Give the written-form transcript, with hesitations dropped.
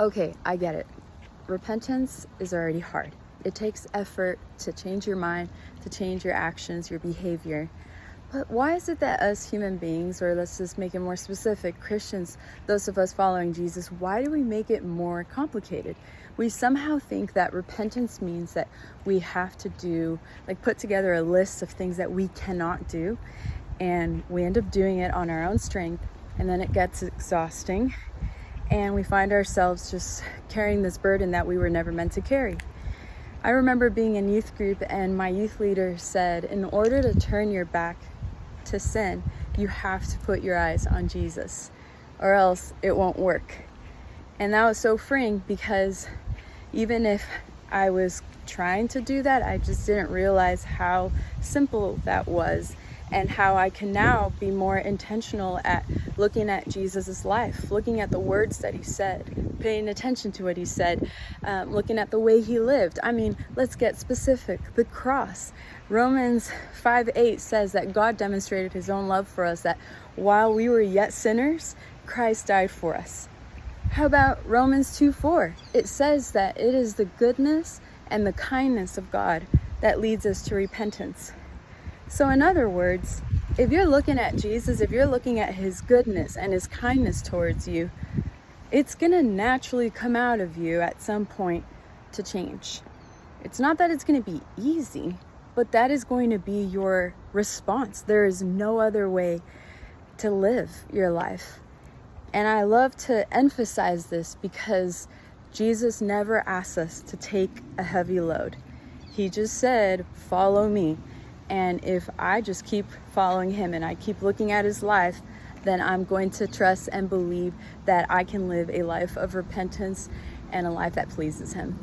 Okay, I get it. Repentance is already hard. It takes effort to change your mind, to change your actions, your behavior. But why is it that us human beings, or let's just make it more specific, Christians, those of us following Jesus, why do we make it more complicated? We somehow think that repentance means that we have to put together a list of things that we cannot do, and we end up doing it on our own strength, and then it gets exhausting, and we find ourselves just carrying this burden that we were never meant to carry. I remember being in youth group, and my youth leader said, in order to turn your back to sin, you have to put your eyes on Jesus, or else it won't work. And that was so freeing, because even if I was trying to do that, I just didn't realize how simple that was, and how I can now be more intentional at looking at Jesus's life, looking at the words that he said, paying attention to what he said, looking at the way he lived. I mean, let's get specific. The cross. Romans 5:8 says that God demonstrated his own love for us, that while we were yet sinners, Christ died for us. How about Romans 2:4? It says that it is the goodness and the kindness of God that leads us to repentance. So in other words, if you're looking at Jesus, if you're looking at his goodness and his kindness towards you, it's going to naturally come out of you at some point to change. It's not that it's going to be easy, but that is going to be your response. There is no other way to live your life. And I love to emphasize this because Jesus never asks us to take a heavy load. He just said, follow me. And if I just keep following him and I keep looking at his life, then I'm going to trust and believe that I can live a life of repentance and a life that pleases him.